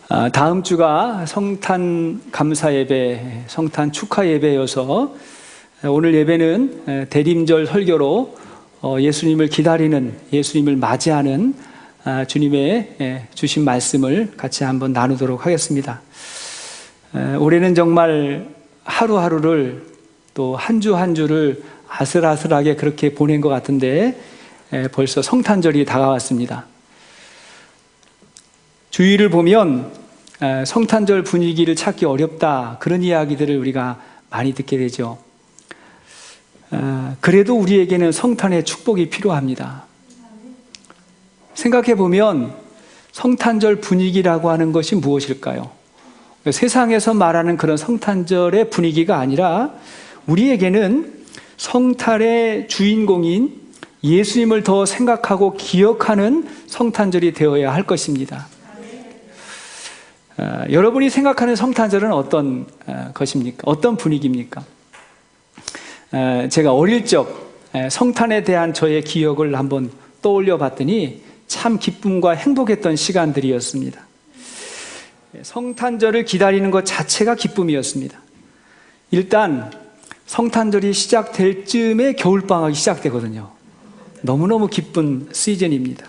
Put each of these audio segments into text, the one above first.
다음 주가 성탄 감사 예배, 성탄 축하 예배여서 오늘 예배는 대림절 설교로 예수님을 기다리는, 예수님을 맞이하는 주님의 주신 말씀을 같이 한번 나누도록 하겠습니다. 올해는 정말 하루하루를 또 한 주 한 주를 아슬아슬하게 그렇게 보낸 것 같은데 벌써 성탄절이 다가왔습니다. 주위를 보면 성탄절 분위기를 찾기 어렵다, 그런 이야기들을 우리가 많이 듣게 되죠. 그래도 우리에게는 성탄의 축복이 필요합니다. 생각해 보면 성탄절 분위기라고 하는 것이 무엇일까요? 세상에서 말하는 그런 성탄절의 분위기가 아니라 우리에게는 성탄의 주인공인 예수님을 더 생각하고 기억하는 성탄절이 되어야 할 것입니다. 여러분이 생각하는 성탄절은 어떤 것입니까? 어떤 분위기입니까? 제가 어릴 적 성탄에 대한 저의 기억을 한번 떠올려 봤더니 참 기쁨과 행복했던 시간들이었습니다. 성탄절을 기다리는 것 자체가 기쁨이었습니다. 일단 성탄절이 시작될 즈음에 겨울방학이 시작되거든요. 너무너무 기쁜 시즌입니다.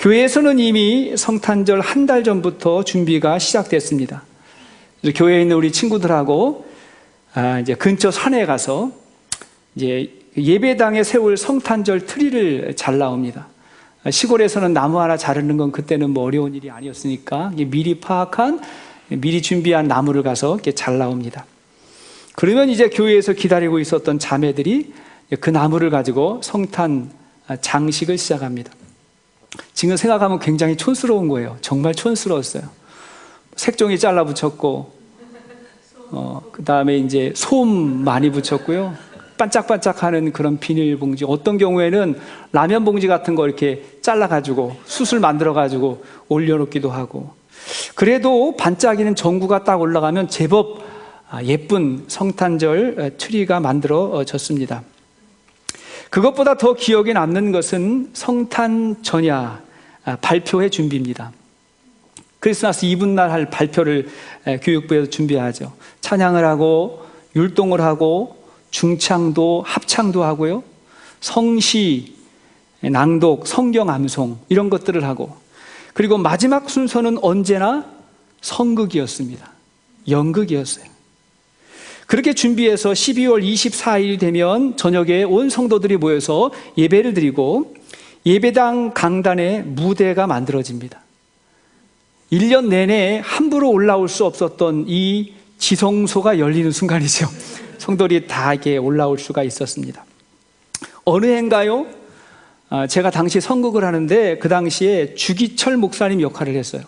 교회에서는 이미 성탄절 한 달 전부터 준비가 시작됐습니다. 교회에 있는 우리 친구들하고 이제 근처 산에 가서 이제 예배당에 세울 성탄절 트리를 잘 나옵니다. 시골에서는 나무 하나 자르는 건 그때는 뭐 어려운 일이 아니었으니까 미리 파악한, 미리 준비한 나무를 가서 이렇게 잘 나옵니다. 그러면 이제 교회에서 기다리고 있었던 자매들이 그 나무를 가지고 성탄 장식을 시작합니다. 지금 생각하면 굉장히 촌스러운 거예요. 정말 촌스러웠어요. 색종이 잘라 붙였고, 그 다음에 이제 솜 많이 붙였고요. 반짝반짝하는 그런 비닐봉지, 어떤 경우에는 라면 봉지 같은 거 이렇게 잘라가지고 숯을 만들어가지고 올려놓기도 하고. 그래도 반짝이는 전구가 딱 올라가면 제법 예쁜 성탄절 트리가 만들어졌습니다. 그것보다 더 기억에 남는 것은 성탄 전야 발표회 준비입니다. 크리스마스 이브날 할 발표를 교육부에서 준비하죠. 찬양을 하고 율동을 하고 중창도 합창도 하고요. 성시, 낭독, 성경 암송 이런 것들을 하고, 그리고 마지막 순서는 언제나 성극이었습니다. 연극이었어요. 그렇게 준비해서 12월 24일 되면 저녁에 온 성도들이 모여서 예배를 드리고 예배당 강단에 무대가 만들어집니다. 1년 내내 함부로 올라올 수 없었던 이 지성소가 열리는 순간이죠. 성도들이 다 이렇게 올라올 수가 있었습니다. 어느 해인가요? 제가 당시 성극을 하는데 그 당시에 주기철 목사님 역할을 했어요.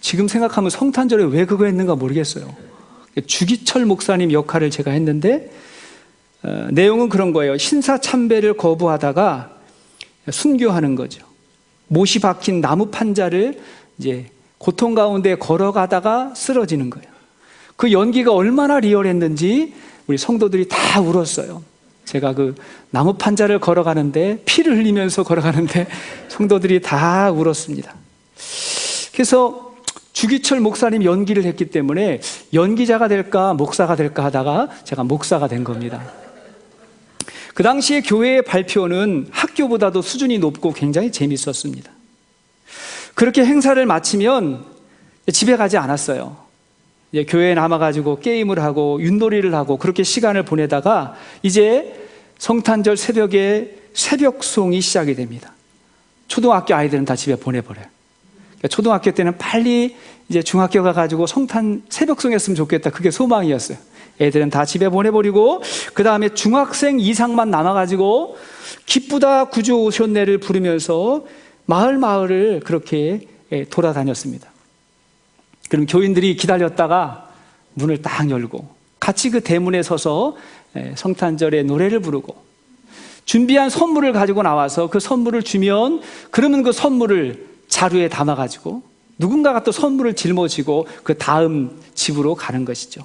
지금 생각하면 성탄절에 왜 그거 했는가 모르겠어요. 주기철 목사님 역할을 제가 했는데 내용은 그런 거예요. 신사참배를 거부하다가 순교하는 거죠. 못이 박힌 나무 판자를 이제 고통 가운데 걸어가다가 쓰러지는 거예요. 그 연기가 얼마나 리얼했는지 우리 성도들이 다 울었어요. 제가 그 나무 판자를 걸어가는데, 피를 흘리면서 걸어가는데 성도들이 다 울었습니다. 그래서 주기철 목사님 연기를 했기 때문에 연기자가 될까 목사가 될까 하다가 제가 목사가 된 겁니다. 그 당시에 교회의 발표는 학교보다도 수준이 높고 굉장히 재밌었습니다. 그렇게 행사를 마치면 집에 가지 않았어요. 이제 교회에 남아가지고 게임을 하고 윷놀이를 하고 그렇게 시간을 보내다가 이제 성탄절 새벽에 새벽송이 시작이 됩니다. 초등학교 아이들은 다 집에 보내버려요. 초등학교 때는 빨리 이제 중학교 가가지고 성탄 새벽송 했으면 좋겠다, 그게 소망이었어요. 애들은 다 집에 보내버리고 그 다음에 중학생 이상만 남아가지고 기쁘다 구주 오셨네를 부르면서 마을을 그렇게 돌아다녔습니다. 그럼 교인들이 기다렸다가 문을 딱 열고 같이 그 대문에 서서 성탄절의 노래를 부르고 준비한 선물을 가지고 나와서 그 선물을 주면, 그러면 그 선물을 자루에 담아가지고 누군가가 또 선물을 짊어지고 그 다음 집으로 가는 것이죠.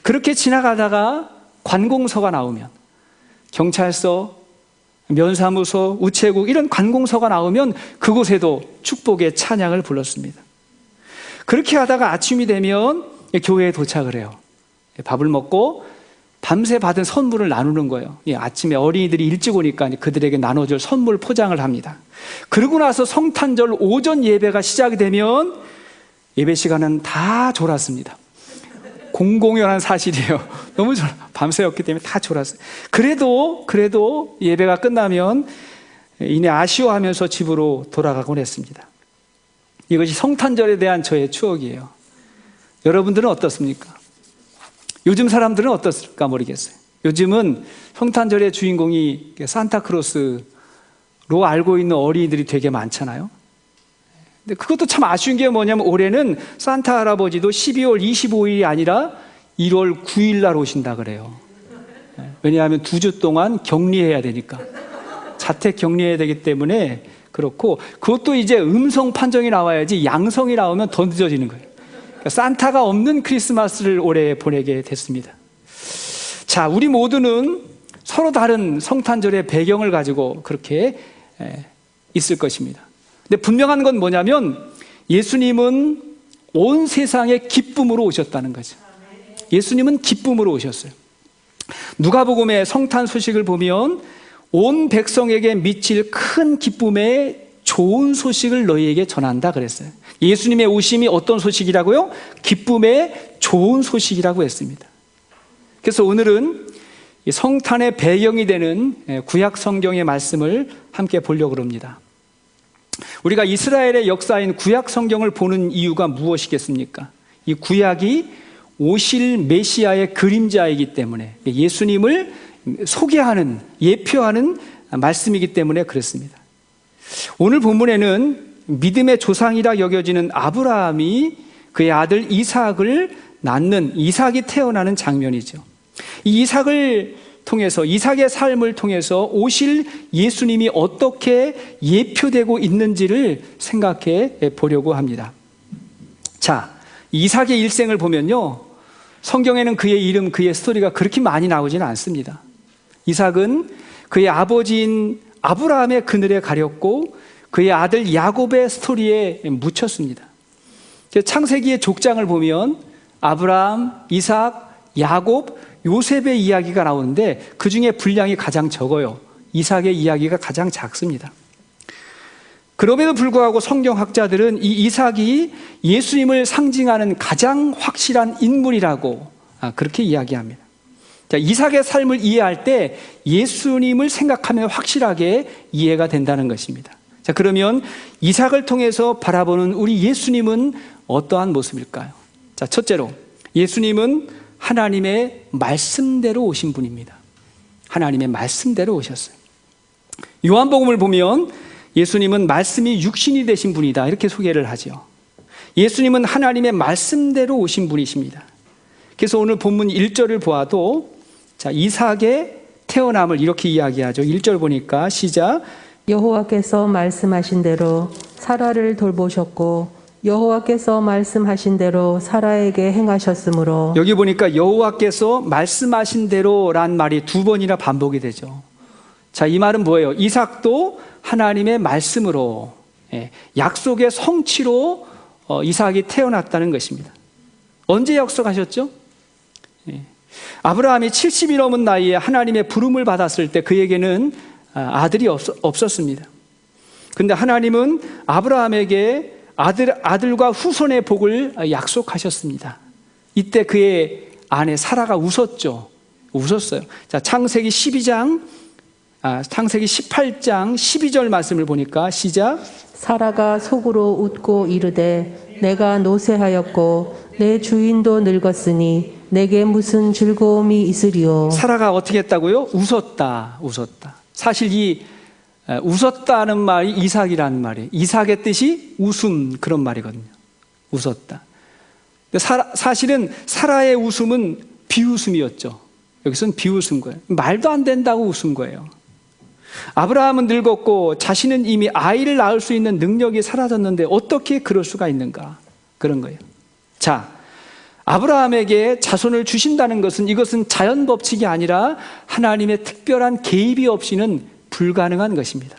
그렇게 지나가다가 관공서가 나오면, 경찰서, 면사무소, 우체국 이런 관공서가 나오면 그곳에도 축복의 찬양을 불렀습니다. 그렇게 하다가 아침이 되면 교회에 도착을 해요. 밥을 먹고 밤새 받은 선물을 나누는 거예요. 아침에 어린이들이 일찍 오니까 그들에게 나눠줄 선물 포장을 합니다. 그러고 나서 성탄절 오전 예배가 시작이 되면 예배 시간은 다 졸았습니다. 공공연한 사실이에요. 너무 밤새였기 때문에 다 졸았어요. 그래도 예배가 끝나면 이내 아쉬워하면서 집으로 돌아가곤 했습니다. 이것이 성탄절에 대한 저의 추억이에요. 여러분들은 어떻습니까? 요즘 사람들은 어떻을까 모르겠어요. 요즘은 성탄절의 주인공이 산타크로스로 알고 있는 어린이들이 되게 많잖아요. 근데 그것도 참 아쉬운 게 뭐냐면 올해는 산타 할아버지도 12월 25일이 아니라 1월 9일 날 오신다 그래요. 왜냐하면 2주 동안 격리해야 되니까. 자택 격리해야 되기 때문에 그렇고, 그것도 이제 음성 판정이 나와야지 양성이 나오면 더 늦어지는 거예요. 그러니까 산타가 없는 크리스마스를 올해 보내게 됐습니다. 자, 우리 모두는 서로 다른 성탄절의 배경을 가지고 그렇게 있을 것입니다. 근데 분명한 건 뭐냐면 예수님은 온 세상의 기쁨으로 오셨다는 거죠. 예수님은 기쁨으로 오셨어요. 누가복음의 성탄 소식을 보면 온 백성에게 미칠 큰 기쁨의 좋은 소식을 너희에게 전한다 그랬어요. 예수님의 오심이 어떤 소식이라고요? 기쁨의 좋은 소식이라고 했습니다. 그래서 오늘은 성탄의 배경이 되는 구약 성경의 말씀을 함께 보려고 합니다. 우리가 이스라엘의 역사인 구약 성경을 보는 이유가 무엇이겠습니까? 이 구약이 오실 메시아의 그림자이기 때문에, 예수님을 소개하는, 예표하는 말씀이기 때문에 그렇습니다. 오늘 본문에는 믿음의 조상이라 여겨지는 아브라함이 그의 아들 이삭을 낳는, 이삭이 태어나는 장면이죠. 이 이삭을 통해서, 이삭의 삶을 통해서 오실 예수님이 어떻게 예표되고 있는지를 생각해 보려고 합니다. 자, 이삭의 일생을 보면요, 성경에는 그의 이름, 그의 스토리가 그렇게 많이 나오지는 않습니다. 이삭은 그의 아버지인 아브라함의 그늘에 가렸고 그의 아들 야곱의 스토리에 묻혔습니다. 창세기의 족장을 보면 아브라함, 이삭, 야곱, 요셉의 이야기가 나오는데 그 중에 분량이 가장 적어요. 이삭의 이야기가 가장 작습니다. 그럼에도 불구하고 성경학자들은 이 이삭이 예수님을 상징하는 가장 확실한 인물이라고 그렇게 이야기합니다. 자, 이삭의 삶을 이해할 때 예수님을 생각하면 확실하게 이해가 된다는 것입니다. 자, 그러면 이삭을 통해서 바라보는 우리 예수님은 어떠한 모습일까요? 자, 첫째로 예수님은 하나님의 말씀대로 오신 분입니다. 하나님의 말씀대로 오셨어요. 요한복음을 보면 예수님은 말씀이 육신이 되신 분이다 이렇게 소개를 하죠. 예수님은 하나님의 말씀대로 오신 분이십니다. 그래서 오늘 본문 1절을 보아도 자, 이삭의 태어남을 이렇게 이야기하죠. 1절 보니까 시작. 여호와께서 말씀하신 대로 사라를 돌보셨고 여호와께서 말씀하신 대로 사라에게 행하셨으므로. 여기 보니까 여호와께서 말씀하신 대로란 말이 2번이나 반복이 되죠. 자, 이 말은 뭐예요? 이삭도 하나님의 말씀으로, 약속의 성취로 이삭이 태어났다는 것입니다. 언제 약속하셨죠? 아브라함이 70이 넘은 나이에 하나님의 부름을 받았을 때 그에게는 아들이 없었습니다. 그런데 하나님은 아브라함에게 아들과 후손의 복을 약속하셨습니다. 이때 그의 아내 사라가 웃었어요. 자, 창세기 18장 12절 말씀을 보니까 시작. 사라가 속으로 웃고 이르되 내가 노쇠하였고 내 주인도 늙었으니 내게 무슨 즐거움이 있으리요. 사라가 어떻게 했다고요? 웃었다. 사실 이 웃었다는 말이 이삭이라는 말이에요. 이삭의 뜻이 웃음, 그런 말이거든요. 웃었다. 근데 사실은 사라의 웃음은 비웃음이었죠. 여기서는 비웃은 거예요. 말도 안 된다고 웃은 거예요. 아브라함은 늙었고 자신은 이미 아이를 낳을 수 있는 능력이 사라졌는데 어떻게 그럴 수가 있는가, 그런 거예요. 자, 아브라함에게 자손을 주신다는 것은 이것은 자연 법칙이 아니라 하나님의 특별한 개입이 없이는 불가능한 것입니다.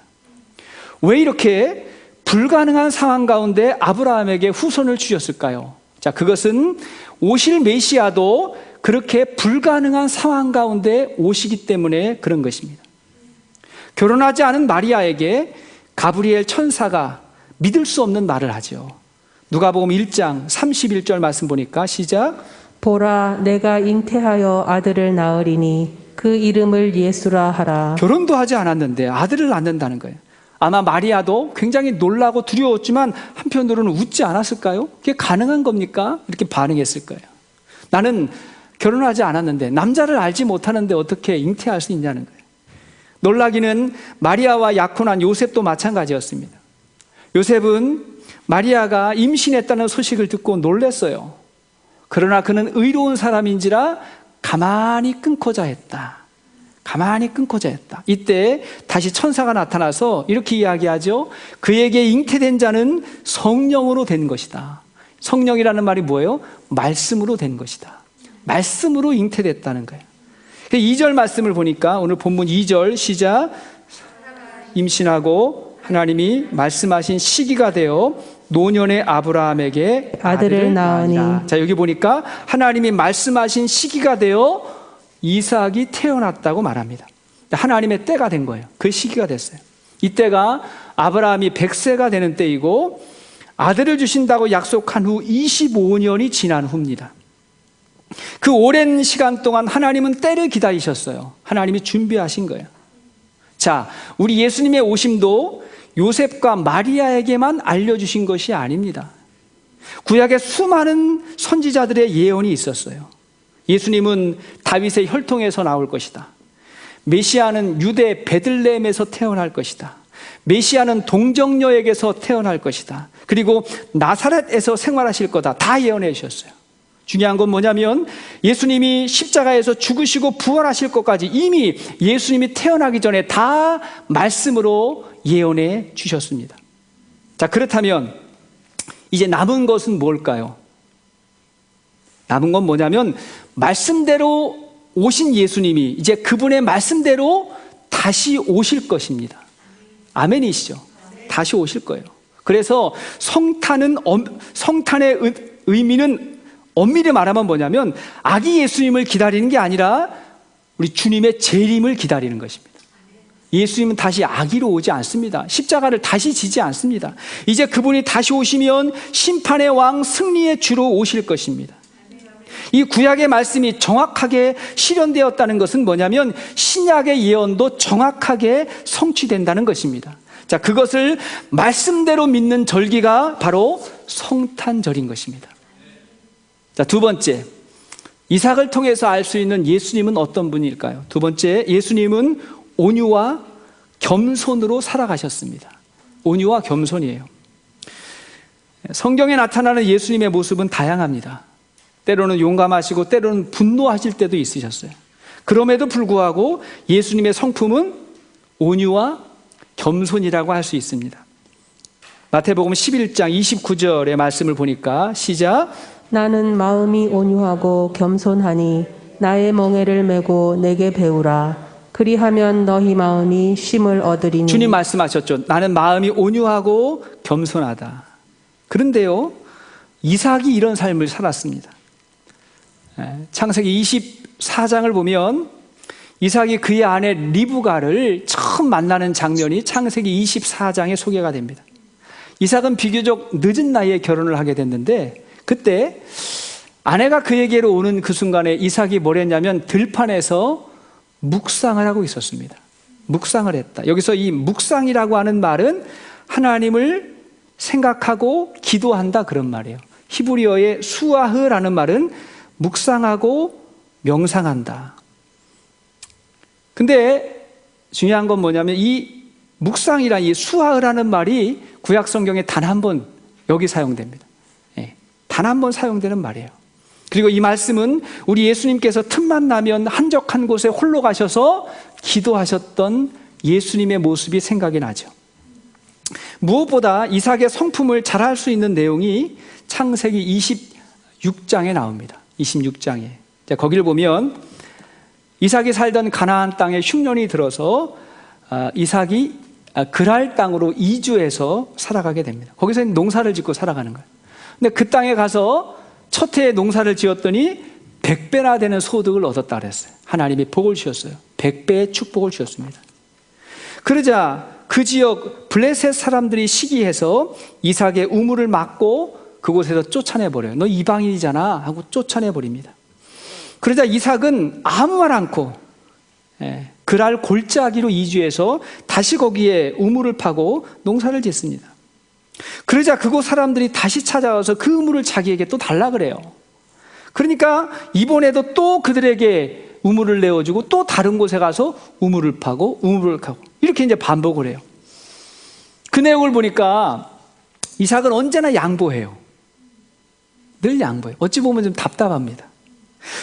왜 이렇게 불가능한 상황 가운데 아브라함에게 후손을 주셨을까요? 자, 그것은 오실 메시아도 그렇게 불가능한 상황 가운데 오시기 때문에 그런 것입니다. 결혼하지 않은 마리아에게 가브리엘 천사가 믿을 수 없는 말을 하죠. 누가복음 1장 31절 말씀 보니까 시작. 보라, 내가 잉태하여 아들을 낳으리니 그 이름을 예수라 하라. 결혼도 하지 않았는데 아들을 낳는다는 거예요. 아마 마리아도 굉장히 놀라고 두려웠지만 한편으로는 웃지 않았을까요? 그게 가능한 겁니까? 이렇게 반응했을 거예요. 나는 결혼하지 않았는데 남자를 알지 못하는데 어떻게 잉태할 수 있냐는 거예요. 놀라기는 마리아와 약혼한 요셉도 마찬가지였습니다. 요셉은 마리아가 임신했다는 소식을 듣고 놀랐어요. 그러나 그는 의로운 사람인지라 가만히 끊고자 했다. 가만히 끊고자 했다. 이때 다시 천사가 나타나서 이렇게 이야기하죠. 그에게 잉태된 자는 성령으로 된 것이다. 성령이라는 말이 뭐예요? 말씀으로 된 것이다. 말씀으로 잉태됐다는 거예요. 2절 말씀을 보니까 오늘 본문 2절 시작. 임신하고 하나님이 말씀하신 시기가 되어 노년의 아브라함에게 아들을 낳으니. 자, 여기 보니까 하나님이 말씀하신 시기가 되어 이삭이 태어났다고 말합니다. 하나님의 때가 된 거예요. 그 시기가 됐어요. 이때가 아브라함이 100세가 되는 때이고 아들을 주신다고 약속한 후 25년이 지난 후입니다. 그 오랜 시간 동안 하나님은 때를 기다리셨어요. 하나님이 준비하신 거예요. 자, 우리 예수님의 오심도 요셉과 마리아에게만 알려주신 것이 아닙니다. 구약에 수많은 선지자들의 예언이 있었어요. 예수님은 다윗의 혈통에서 나올 것이다. 메시아는 유대 베들레헴에서 태어날 것이다. 메시아는 동정녀에게서 태어날 것이다. 그리고 나사렛에서 생활하실 거다. 다 예언해 주셨어요. 중요한 건 뭐냐면 예수님이 십자가에서 죽으시고 부활하실 것까지 이미 예수님이 태어나기 전에 다 말씀으로 예언해 주셨습니다. 자, 그렇다면 이제 남은 것은 뭘까요? 남은 건 뭐냐면 말씀대로 오신 예수님이 이제 그분의 말씀대로 다시 오실 것입니다. 아멘이시죠? 다시 오실 거예요. 그래서 성탄의 의미는 엄밀히 말하면 뭐냐면 아기 예수님을 기다리는 게 아니라 우리 주님의 재림을 기다리는 것입니다. 예수님은 다시 아기로 오지 않습니다. 십자가를 다시 지지 않습니다. 이제 그분이 다시 오시면 심판의 왕 승리의 주로 오실 것입니다. 이 구약의 말씀이 정확하게 실현되었다는 것은 뭐냐면 신약의 예언도 정확하게 성취된다는 것입니다. 자, 그것을 말씀대로 믿는 절기가 바로 성탄절인 것입니다. 자, 두 번째, 이삭을 통해서 알 수 있는 예수님은 어떤 분일까요? 두 번째, 예수님은 온유와 겸손으로 살아가셨습니다. 온유와 겸손이에요. 성경에 나타나는 예수님의 모습은 다양합니다. 때로는 용감하시고 때로는 분노하실 때도 있으셨어요. 그럼에도 불구하고 예수님의 성품은 온유와 겸손이라고 할 수 있습니다. 마태복음 11장 29절의 말씀을 보니까 시작. 나는 마음이 온유하고 겸손하니 나의 멍에를 메고 내게 배우라. 그리하면 너희 마음이 쉼을 얻으리니. 주님 말씀하셨죠. 나는 마음이 온유하고 겸손하다. 그런데요, 이삭이 이런 삶을 살았습니다. 창세기 24장을 보면 이삭이 그의 아내 리브가를 처음 만나는 장면이 창세기 24장에 소개가 됩니다. 이삭은 비교적 늦은 나이에 결혼을 하게 됐는데 그때 아내가 그에게로 오는 그 순간에 이삭이 뭘 했냐면 들판에서 묵상을 하고 있었습니다. 묵상을 했다. 여기서 이 묵상이라고 하는 말은 하나님을 생각하고 기도한다 그런 말이에요. 히브리어의 수아흐라는 말은 묵상하고 명상한다. 근데 중요한 건 뭐냐면 이 묵상이란 이 수아흐라는 말이 구약 성경에 단 한 번 여기 사용됩니다. 단 한 번 사용되는 말이에요. 그리고 이 말씀은 우리 예수님께서 틈만 나면 한적한 곳에 홀로 가셔서 기도하셨던 예수님의 모습이 생각이 나죠. 무엇보다 이삭의 성품을 잘 알 수 있는 내용이 창세기 26장에 나옵니다. 26장에. 자, 거기를 보면 이삭이 살던 가나안 땅에 흉년이 들어서 이삭이 그랄 땅으로 이주해서 살아가게 됩니다. 거기서 농사를 짓고 살아가는 거예요. 근데 그 땅에 가서 첫 해에 농사를 지었더니 100배나 되는 소득을 얻었다 그랬어요. 하나님이 복을 주셨어요. 100배의 축복을 주셨습니다. 그러자 그 지역 블레셋 사람들이 시기해서 이삭의 우물을 막고 그곳에서 쫓아내버려요. 너 이방인이잖아 하고 쫓아내버립니다. 그러자 이삭은 아무 말 않고 그랄 골짜기로 이주해서 다시 거기에 우물을 파고 농사를 짓습니다. 그러자 그곳 사람들이 다시 찾아와서 그 우물을 자기에게 또 달라 그래요. 그러니까 이번에도 또 그들에게 우물을 내어주고 또 다른 곳에 가서 우물을 파고 우물을 파고 이렇게 이제 반복을 해요. 그 내용을 보니까 이삭은 언제나 양보해요. 늘 양보해요. 어찌 보면 좀 답답합니다.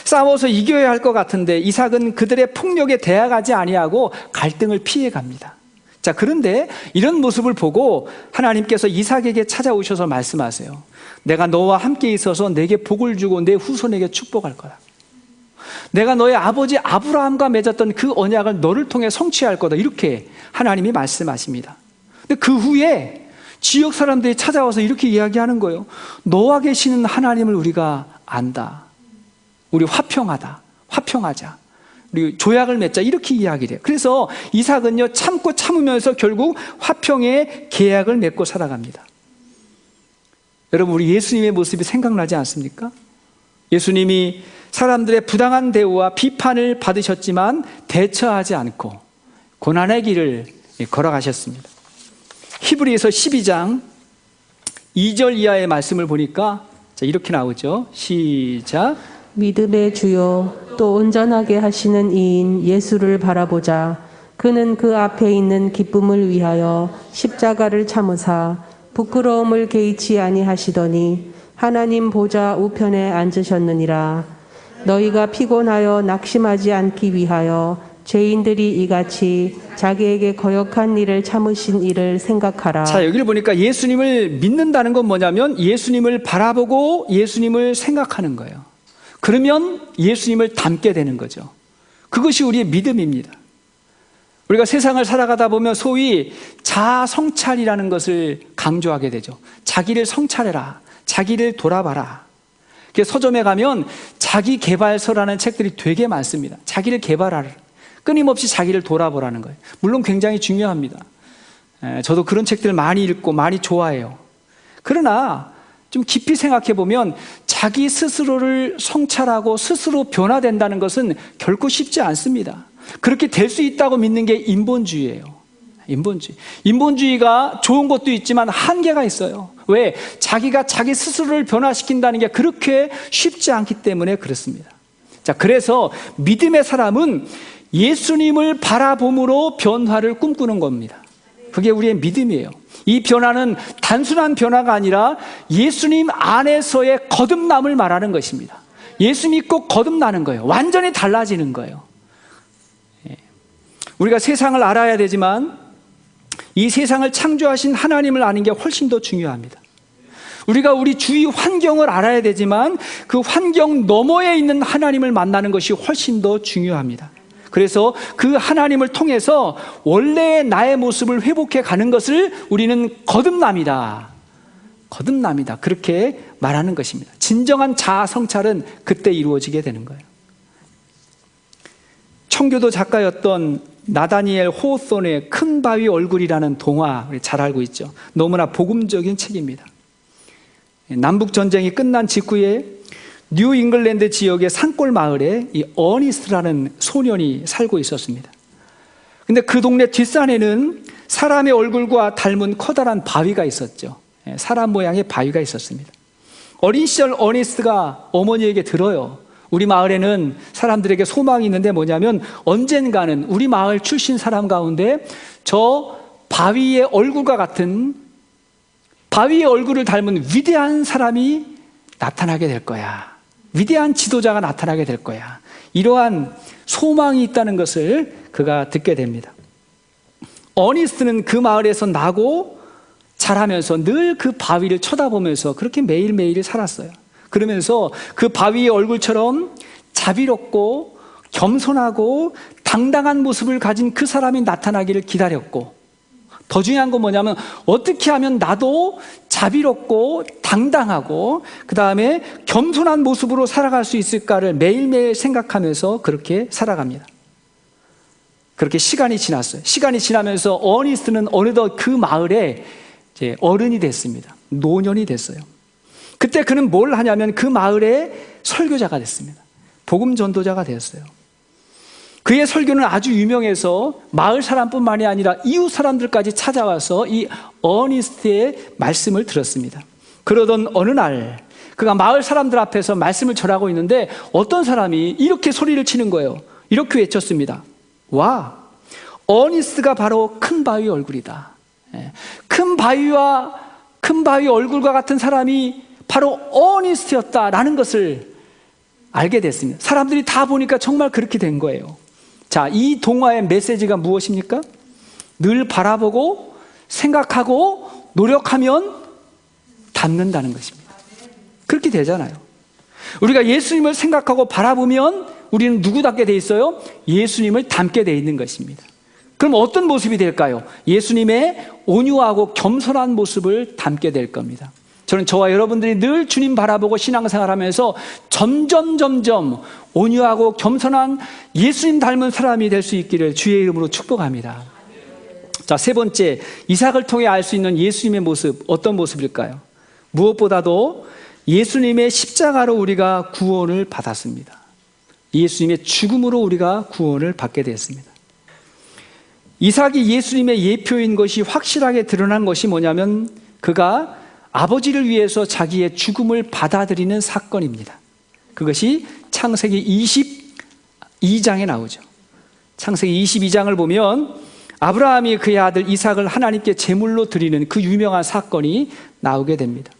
싸워서 이겨야 할 것 같은데 이삭은 그들의 폭력에 대항하지 아니하고 갈등을 피해갑니다. 자, 그런데 이런 모습을 보고 하나님께서 이삭에게 찾아오셔서 말씀하세요. 내가 너와 함께 있어서 내게 복을 주고 내 후손에게 축복할 거다. 내가 너의 아버지 아브라함과 맺었던 그 언약을 너를 통해 성취할 거다. 이렇게 하나님이 말씀하십니다. 근데 그 후에 지역 사람들이 찾아와서 이렇게 이야기하는 거예요. 너와 계시는 하나님을 우리가 안다. 우리 화평하자. 우리 조약을 맺자. 이렇게 이야기를 해요. 그래서 이삭은요, 참고 참으면서 결국 화평의 계약을 맺고 살아갑니다. 여러분, 우리 예수님의 모습이 생각나지 않습니까? 예수님이 사람들의 부당한 대우와 비판을 받으셨지만 대처하지 않고 고난의 길을 걸어가셨습니다. 히브리서 12장 2절 이하의 말씀을 보니까 이렇게 나오죠. 시작. 믿음의 주요 또 온전하게 하시는 이인 예수를 바라보자. 그는 그 앞에 있는 기쁨을 위하여 십자가를 참으사 부끄러움을 개의치 아니하시더니 하나님 보좌 우편에 앉으셨느니라. 너희가 피곤하여 낙심하지 않기 위하여 죄인들이 이같이 자기에게 거역한 일을 참으신 일을 생각하라. 자, 여기를 보니까 예수님을 믿는다는 건 뭐냐면 예수님을 바라보고 예수님을 생각하는 거예요. 그러면 예수님을 닮게 되는 거죠. 그것이 우리의 믿음입니다. 우리가 세상을 살아가다 보면 소위 자성찰이라는 것을 강조하게 되죠. 자기를 성찰해라. 자기를 돌아봐라. 서점에 가면 자기 개발서라는 책들이 되게 많습니다. 자기를 개발하라. 끊임없이 자기를 돌아보라는 거예요. 물론 굉장히 중요합니다. 저도 그런 책들 많이 읽고 많이 좋아해요. 그러나 좀 깊이 생각해 보면 자기 스스로를 성찰하고 스스로 변화된다는 것은 결코 쉽지 않습니다. 그렇게 될 수 있다고 믿는 게 인본주의예요. 인본주의가 좋은 것도 있지만 한계가 있어요. 왜? 자기가 자기 스스로를 변화시킨다는 게 그렇게 쉽지 않기 때문에 그렇습니다. 자, 그래서 믿음의 사람은 예수님을 바라봄으로 변화를 꿈꾸는 겁니다. 그게 우리의 믿음이에요. 이 변화는 단순한 변화가 아니라 예수님 안에서의 거듭남을 말하는 것입니다. 예수 믿고 거듭나는 거예요. 완전히 달라지는 거예요. 우리가 세상을 알아야 되지만 이 세상을 창조하신 하나님을 아는 게 훨씬 더 중요합니다. 우리가 우리 주위 환경을 알아야 되지만 그 환경 너머에 있는 하나님을 만나는 것이 훨씬 더 중요합니다. 그래서 그 하나님을 통해서 원래의 나의 모습을 회복해 가는 것을 우리는 거듭남이다. 그렇게 말하는 것입니다. 진정한 자아 성찰은 그때 이루어지게 되는 거예요. 청교도 작가였던 나다니엘 호소의 큰 바위 얼굴이라는 동화, 우리 잘 알고 있죠. 너무나 복음적인 책입니다. 남북전쟁이 끝난 직후에 뉴 잉글랜드 지역의 산골 마을에 이 어니스트라는 소년이 살고 있었습니다. 근데 그 동네 뒷산에는 사람의 얼굴과 닮은 커다란 바위가 있었죠. 사람 모양의 바위가 있었습니다. 어린 시절 어니스트가 어머니에게 들어요. 우리 마을에는 사람들에게 소망이 있는데 뭐냐면 언젠가는 우리 마을 출신 사람 가운데 저 바위의 얼굴과 같은 바위의 얼굴을 닮은 위대한 사람이 나타나게 될 거야. 위대한 지도자가 나타나게 될 거야. 이러한 소망이 있다는 것을 그가 듣게 됩니다. 어니스트는 그 마을에서 나고 자라면서 늘 그 바위를 쳐다보면서 그렇게 매일매일 살았어요. 그러면서 그 바위의 얼굴처럼 자비롭고 겸손하고 당당한 모습을 가진 그 사람이 나타나기를 기다렸고 더 중요한 건 뭐냐면 어떻게 하면 나도 자비롭고 당당하고 그 다음에 겸손한 모습으로 살아갈 수 있을까를 매일매일 생각하면서 그렇게 살아갑니다. 그렇게 시간이 지났어요. 시간이 지나면서 어니스트는 어느덧 그 마을에 이제 어른이 됐습니다. 노년이 됐어요. 그때 그는 뭘 하냐면 그 마을의 설교자가 됐습니다. 복음 전도자가 되었어요. 그의 설교는 아주 유명해서 마을 사람뿐만이 아니라 이웃 사람들까지 찾아와서 이 어니스트의 말씀을 들었습니다. 그러던 어느 날 그가 마을 사람들 앞에서 말씀을 전하고 있는데 어떤 사람이 이렇게 소리를 치는 거예요. 이렇게 외쳤습니다. 와, 어니스트가 바로 큰 바위 얼굴이다. 큰 바위 얼굴과 같은 사람이 바로 어니스트였다라는 것을 알게 됐습니다. 사람들이 다 보니까 정말 그렇게 된 거예요. 자, 이 동화의 메시지가 무엇입니까? 늘 바라보고 생각하고 노력하면 닮는다는 것입니다. 그렇게 되잖아요. 우리가 예수님을 생각하고 바라보면 우리는 누구답게 돼 있어요? 예수님을 닮게 돼 있는 것입니다. 그럼 어떤 모습이 될까요? 예수님의 온유하고 겸손한 모습을 닮게 될 겁니다. 저는 저와 여러분들이 늘 주님 바라보고 신앙생활하면서 점점 온유하고 겸손한 예수님 닮은 사람이 될 수 있기를 주의 이름으로 축복합니다. 자, 세 번째, 이삭을 통해 알 수 있는 예수님의 모습, 어떤 모습일까요? 무엇보다도 예수님의 십자가로 우리가 구원을 받았습니다. 예수님의 죽음으로 우리가 구원을 받게 되었습니다. 이삭이 예수님의 예표인 것이 확실하게 드러난 것이 뭐냐면 그가 아버지를 위해서 자기의 죽음을 받아들이는 사건입니다. 그것이 창세기 22장에 나오죠. 창세기 22장을 보면 아브라함이 그의 아들 이삭을 하나님께 제물로 드리는 그 유명한 사건이 나오게 됩니다.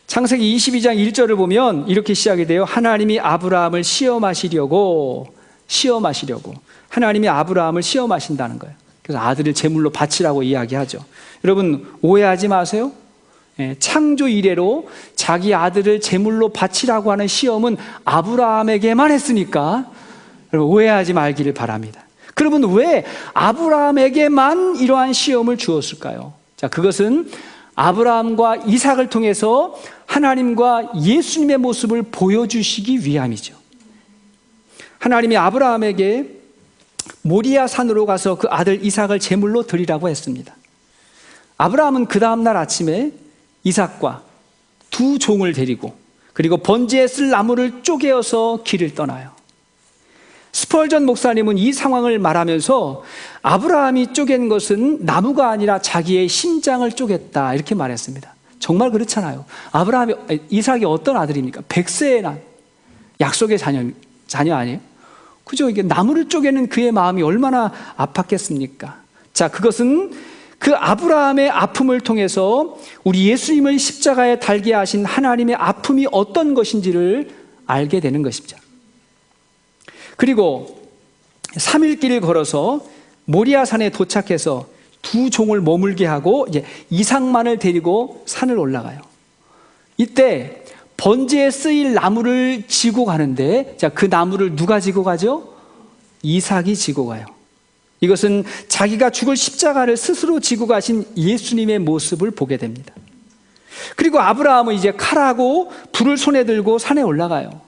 창세기 22장 1절을 보면 이렇게 시작이 돼요. 하나님이 아브라함을 시험하시려고 하나님이 아브라함을 시험하신다는 거예요. 그래서 아들을 제물로 바치라고 이야기하죠. 여러분 오해하지 마세요. 창조 이래로 자기 아들을 제물로 바치라고 하는 시험은 아브라함에게만 했으니까 여러분 오해하지 말기를 바랍니다. 그러면 왜 아브라함에게만 이러한 시험을 주었을까요? 자, 그것은 아브라함과 이삭을 통해서 하나님과 예수님의 모습을 보여주시기 위함이죠. 하나님이 아브라함에게 모리아 산으로 가서 그 아들 이삭을 제물로 드리라고 했습니다. 아브라함은 그 다음날 아침에 이삭과 두 종을 데리고 그리고 번제에 쓸 나무를 쪼개어서 길을 떠나요. 스펄전 목사님은 이 상황을 말하면서 아브라함이 쪼갠 것은 나무가 아니라 자기의 심장을 쪼갰다 이렇게 말했습니다. 정말 그렇잖아요. 이삭이 어떤 아들입니까? 100세의 난 약속의 자녀 아니에요? 그죠? 이게 나무를 쪼개는 그의 마음이 얼마나 아팠겠습니까? 자, 그것은 그 아브라함의 아픔을 통해서 우리 예수님을 십자가에 달게 하신 하나님의 아픔이 어떤 것인지를 알게 되는 것입니다. 그리고 3일 길을 걸어서 모리아산에 도착해서 두 종을 머물게 하고 이제 이삭만을 데리고 산을 올라가요. 이때 번제에 쓰일 나무를 지고 가는데, 자, 그 나무를 누가 지고 가죠? 이삭이 지고 가요. 이것은 자기가 죽을 십자가를 스스로 지고 가신 예수님의 모습을 보게 됩니다. 그리고 아브라함은 이제 칼하고 불을 손에 들고 산에 올라가요.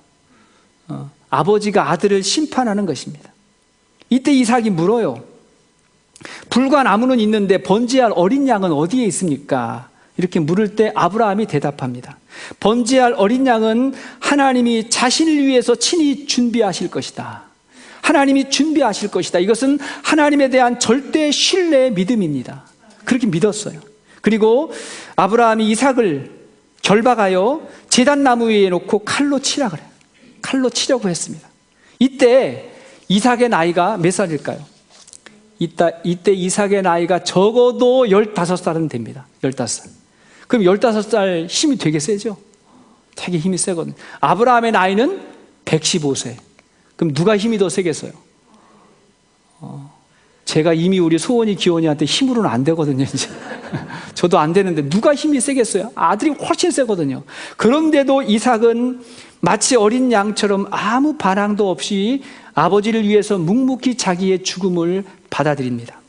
아버지가 아들을 심판하는 것입니다. 이때 이삭이 물어요. 불과 나무는 있는데 번제할 어린 양은 어디에 있습니까? 이렇게 물을 때 아브라함이 대답합니다. 번제할 어린 양은 하나님이 자신을 위해서 친히 준비하실 것이다. 하나님이 준비하실 것이다. 이것은 하나님에 대한 절대 신뢰의 믿음입니다. 그렇게 믿었어요. 그리고 아브라함이 이삭을 결박하여 제단나무 위에 놓고 칼로 치라 그래요. 칼로 치려고 했습니다. 이때 이삭의 나이가 몇 살일까요? 이때 이삭의 나이가 적어도 15살은 됩니다. 15살. 그럼 15살 힘이 되게 세죠? 되게 힘이 세거든요. 아브라함의 나이는 115세. 그럼 누가 힘이 더 세겠어요? 제가 이미 우리 소원이 기원이한테 힘으로는 안 되거든요, 이제. 저도 안 되는데 누가 힘이 세겠어요? 아들이 훨씬 세거든요. 그런데도 이삭은 마치 어린 양처럼 아무 반항도 없이 아버지를 위해서 묵묵히 자기의 죽음을 받아들입니다.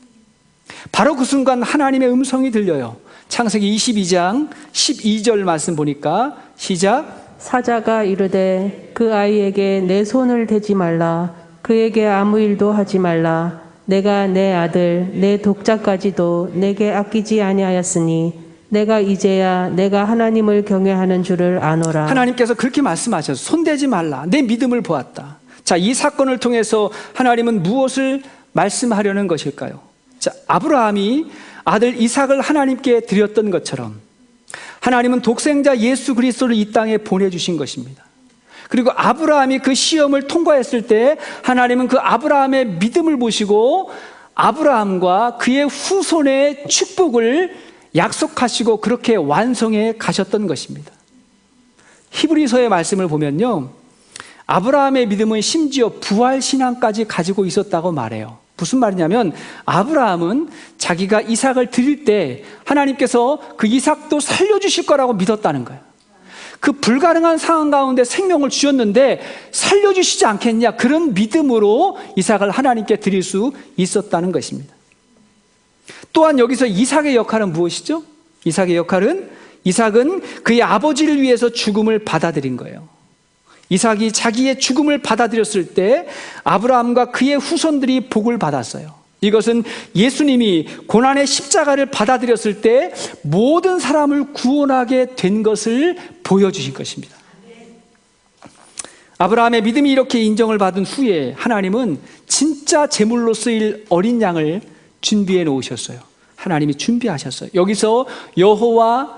바로 그 순간 하나님의 음성이 들려요. 창세기 22장 12절 말씀 보니까 시작. 사자가 이르되 그 아이에게 내 손을 대지 말라. 그에게 아무 일도 하지 말라. 내가 내 아들 내 독자까지도 내게 아끼지 아니하였으니 내가 이제야 내가 하나님을 경외하는 줄을 아노라. 하나님께서 그렇게 말씀하셔서 손대지 말라. 내 믿음을 보았다. 자, 이 사건을 통해서 하나님은 무엇을 말씀하려는 것일까요? 자, 아브라함이 아들 이삭을 하나님께 드렸던 것처럼 하나님은 독생자 예수 그리스도를 이 땅에 보내주신 것입니다. 그리고 아브라함이 그 시험을 통과했을 때 하나님은 그 아브라함의 믿음을 보시고 아브라함과 그의 후손의 축복을 약속하시고 그렇게 완성해 가셨던 것입니다. 히브리서의 말씀을 보면요, 아브라함의 믿음은 심지어 부활신앙까지 가지고 있었다고 말해요. 무슨 말이냐면 아브라함은 자기가 이삭을 드릴 때 하나님께서 그 이삭도 살려주실 거라고 믿었다는 거예요. 그 불가능한 상황 가운데 생명을 주셨는데 살려주시지 않겠냐, 그런 믿음으로 이삭을 하나님께 드릴 수 있었다는 것입니다. 또한 여기서 이삭의 역할은 무엇이죠? 이삭의 역할은, 이삭은 그의 아버지를 위해서 죽음을 받아들인 거예요. 이삭이 자기의 죽음을 받아들였을 때 아브라함과 그의 후손들이 복을 받았어요. 이것은 예수님이 고난의 십자가를 받아들였을 때 모든 사람을 구원하게 된 것을 보여주신 것입니다. 아브라함의 믿음이 이렇게 인정을 받은 후에 하나님은 진짜 제물로 쓰일 어린 양을 준비해 놓으셨어요. 하나님이 준비하셨어요. 여기서 여호와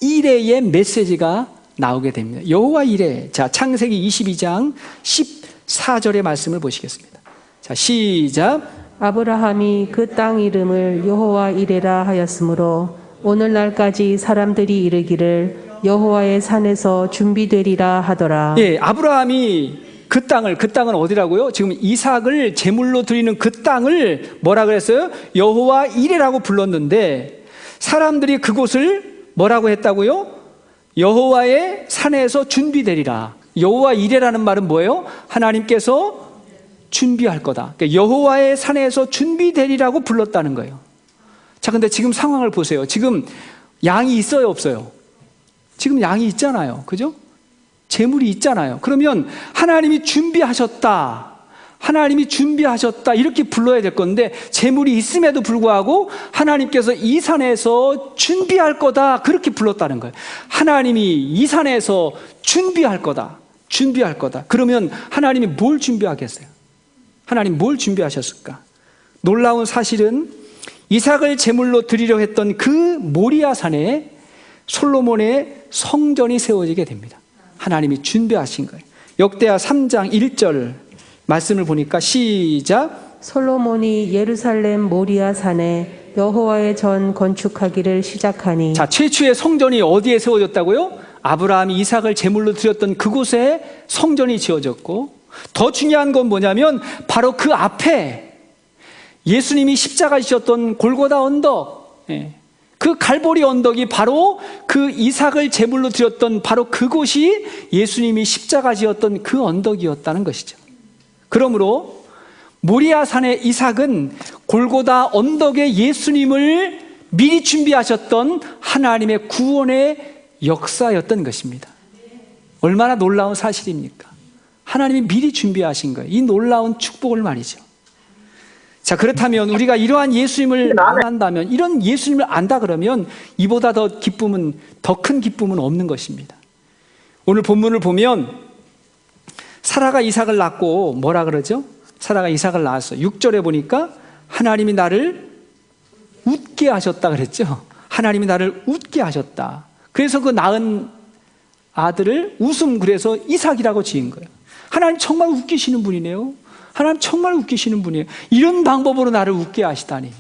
이레의 메시지가 나오게 됩니다. 여호와 이레. 자, 창세기 22장 14절의 말씀을 보시겠습니다. 자, 시작. 아브라함이 그 땅 이름을 여호와 이레라 하였으므로 오늘날까지 사람들이 이르기를 여호와의 산에서 준비되리라 하더라. 예, 아브라함이 그 땅은 어디라고요? 지금 이삭을 제물로 드리는 그 땅을 뭐라 그랬어요? 여호와 이레라고 불렀는데 사람들이 그곳을 뭐라고 했다고요? 여호와의 산에서 준비되리라. 여호와 이레라는 말은 뭐예요? 하나님께서 준비할 거다. 그러니까 여호와의 산에서 준비되리라고 불렀다는 거예요. 자, 근데 지금 상황을 보세요. 지금 양이 있어요, 없어요? 지금 양이 있잖아요. 그죠? 재물이 있잖아요. 그러면 하나님이 준비하셨다, 하나님이 준비하셨다 이렇게 불러야 될 건데 재물이 있음에도 불구하고 하나님께서 이 산에서 준비할 거다 그렇게 불렀다는 거예요. 하나님이 이 산에서 준비할 거다, 준비할 거다. 그러면 하나님이 뭘 준비하겠어요? 하나님 뭘 준비하셨을까? 놀라운 사실은 이삭을 제물로 드리려 했던 그 모리아 산에 솔로몬의 성전이 세워지게 됩니다. 하나님이 준비하신 거예요. 역대하 3장 1절 말씀을 보니까 시작. 솔로몬이 예루살렘 모리아 산에 여호와의 전 건축하기를 시작하니. 자, 최초의 성전이 어디에 세워졌다고요? 아브라함이 이삭을 제물로 드렸던 그곳에 성전이 지어졌고, 더 중요한 건 뭐냐면 바로 그 앞에 예수님이 십자가 지셨던 골고다 언덕, 그 갈보리 언덕이 바로 그 이삭을 제물로 드렸던 바로 그곳이 예수님이 십자가 지었던 그 언덕이었다는 것이죠. 그러므로 모리아 산의 이삭은 골고다 언덕에 예수님을 미리 준비하셨던 하나님의 구원의 역사였던 것입니다. 얼마나 놀라운 사실입니까? 하나님이 미리 준비하신 거예요. 이 놀라운 축복을 말이죠. 자, 그렇다면 우리가 이러한 예수님을 만난다면, 이런 예수님을 안다 그러면 이보다 더 큰 기쁨은 없는 것입니다. 오늘 본문을 보면 사라가 이삭을 낳고 뭐라 그러죠? 사라가 이삭을 낳았어요. 6절에 보니까 하나님이 나를 웃게 하셨다 그랬죠. 하나님이 나를 웃게 하셨다. 그래서 그 낳은 아들을 그래서 이삭이라고 지은 거예요. 하나님 정말 웃기시는 분이네요. 하나님 정말 웃기시는 분이에요. 이런 방법으로 나를 웃게 하시다니,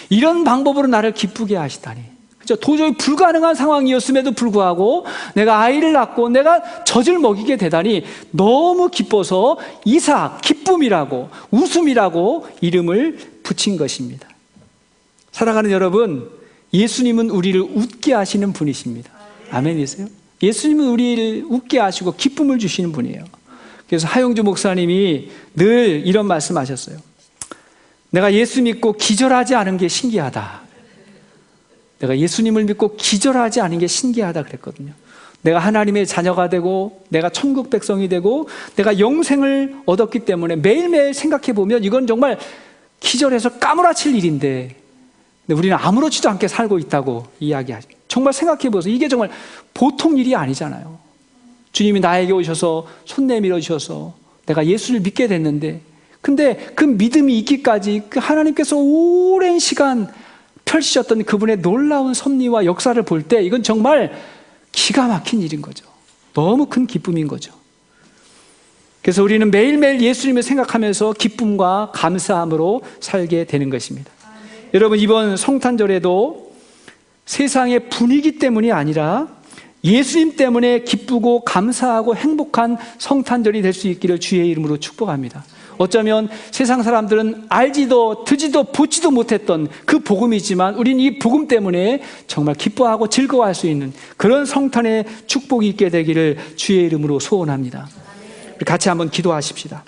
이런 방법으로 나를 기쁘게 하시다니. 그렇죠? 도저히 불가능한 상황이었음에도 불구하고 내가 아이를 낳고 내가 젖을 먹이게 되다니 너무 기뻐서 이삭, 기쁨이라고, 웃음이라고 이름을 붙인 것입니다. 사랑하는 여러분, 예수님은 우리를 웃게 하시는 분이십니다. 아멘이세요? 예수님은 우리를 웃게 하시고 기쁨을 주시는 분이에요. 그래서 하용주 목사님이 늘 이런 말씀하셨어요. 내가 예수 믿고 기절하지 않은 게 신기하다. 내가 예수님을 믿고 기절하지 않은 게 신기하다 그랬거든요. 내가 하나님의 자녀가 되고 내가 천국 백성이 되고 내가 영생을 얻었기 때문에 매일매일 생각해 보면 이건 정말 기절해서 까무라칠 일인데 근데 우리는 아무렇지도 않게 살고 있다고 이야기하죠. 정말 생각해 보세요. 이게 정말 보통 일이 아니잖아요. 주님이 나에게 오셔서 손 내밀어 주셔서 내가 예수를 믿게 됐는데 근데 그 믿음이 있기까지 그 하나님께서 오랜 시간 펼치셨던 그분의 놀라운 섭리와 역사를 볼 때 이건 정말 기가 막힌 일인 거죠. 너무 큰 기쁨인 거죠. 그래서 우리는 매일매일 예수님을 생각하면서 기쁨과 감사함으로 살게 되는 것입니다. 여러분 이번 성탄절에도 세상의 분위기 때문이 아니라 예수님 때문에 기쁘고 감사하고 행복한 성탄절이 될 수 있기를 주의 이름으로 축복합니다. 어쩌면 세상 사람들은 알지도 듣지도 보지도 못했던 그 복음이지만 우리는 이 복음 때문에 정말 기뻐하고 즐거워할 수 있는 그런 성탄의 축복이 있게 되기를 주의 이름으로 소원합니다. 같이 한번 기도하십시다.